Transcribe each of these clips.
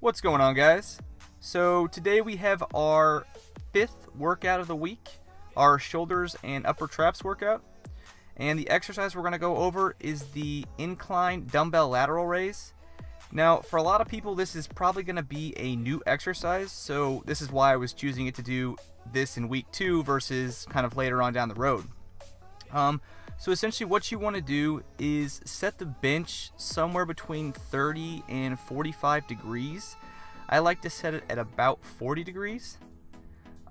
What's going on, guys? So today we have our 5th workout of the week, our shoulders and upper traps workout. And the exercise we're going to go over is the incline dumbbell lateral raise. Now, for a lot of people, this is probably going to be a new exercise, so this is why I was choosing it to do this in week 2 versus kind of later on down the road. So essentially what you want to do is set the bench somewhere between 30 and 45 degrees. I like to set it at about 40 degrees.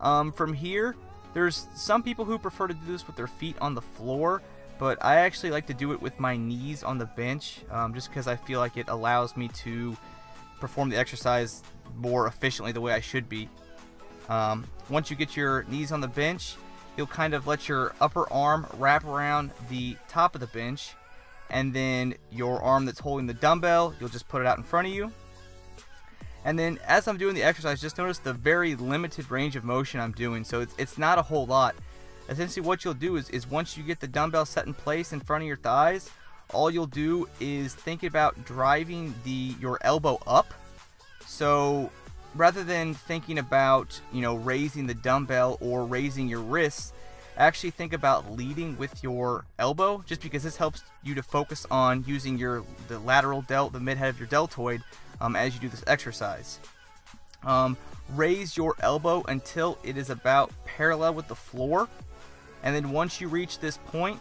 From here, there's some people who prefer to do this with their feet on the floor, but I actually like to do it with my knees on the bench, just because I feel like it allows me to perform the exercise more efficiently the way I should be. Once you get your knees on the bench, you'll kind of let your upper arm wrap around the top of the bench, and then your arm that's holding the dumbbell, you'll just put it out in front of you. And then as I'm doing the exercise, just notice the very limited range of motion I'm doing, so it's not a whole lot. Essentially what you'll do is once you get the dumbbell set in place in front of your thighs, all you'll do is think about driving your elbow up. So rather than thinking about, raising the dumbbell or raising your wrists, actually think about leading with your elbow, just because this helps you to focus on using the lateral delt, the mid-head of your deltoid, as you do this exercise. Raise your elbow until it is about parallel with the floor, and then once you reach this point,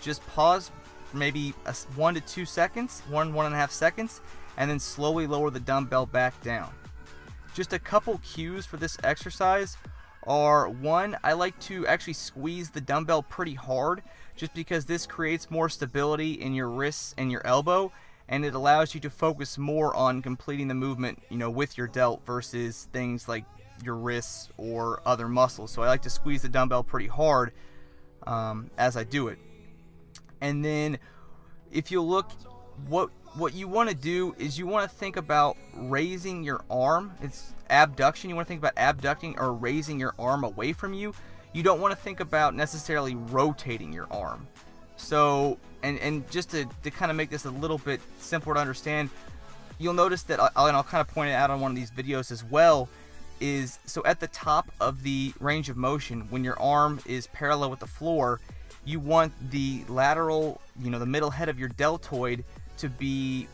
just pause for maybe 1 to 2 seconds, 1.5 seconds, and then slowly lower the dumbbell back down. Just a couple cues for this exercise are, one, I like to actually squeeze the dumbbell pretty hard, just because this creates more stability in your wrists and your elbow, and it allows you to focus more on completing the movement, with your delt versus things like your wrists or other muscles. So I like to squeeze the dumbbell pretty hard as I do it. And then if you look, what you want to do is you want to think about raising your arm. It's abduction. You want to think about abducting or raising your arm away from you. You don't want to think about necessarily rotating your arm. So, and just to kind of make this a little bit simpler to understand, you'll notice that, and I'll kind of point it out on one of these videos as well, is so at the top of the range of motion, when your arm is parallel with the floor, you want the lateral, the middle head of your deltoid to be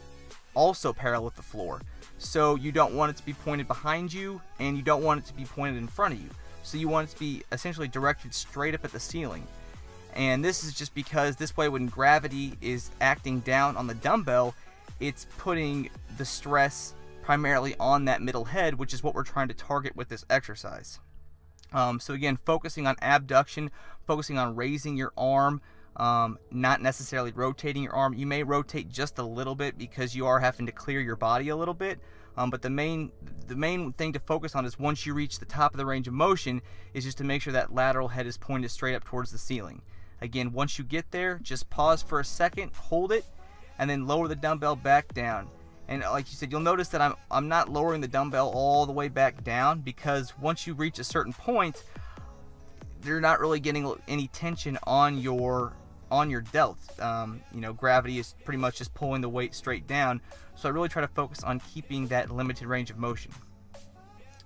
also parallel with the floor. So you don't want it to be pointed behind you, and you don't want it to be pointed in front of you. So you want it to be essentially directed straight up at the ceiling. And this is just because this way, when gravity is acting down on the dumbbell, it's putting the stress primarily on that middle head, which is what we're trying to target with this exercise. So again, focusing on abduction, focusing on raising your arm, not necessarily rotating your arm. You may rotate just a little bit because you are having to clear your body a little bit, but the main thing to focus on is once you reach the top of the range of motion is just to make sure that lateral head is pointed straight up towards the ceiling. Again, once you get there, just pause for a second, hold it, and then lower the dumbbell back down. And like you said, you'll notice that I'm not lowering the dumbbell all the way back down, because once you reach a certain point, you're not really getting any tension on your delt. Gravity is pretty much just pulling the weight straight down. So I really try to focus on keeping that limited range of motion.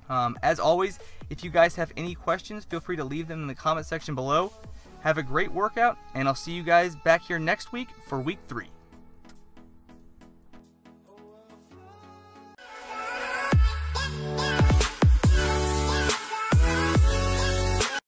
As always, if you guys have any questions, feel free to leave them in the comment section below. Have a great workout, and I'll see you guys back here next week for week 3.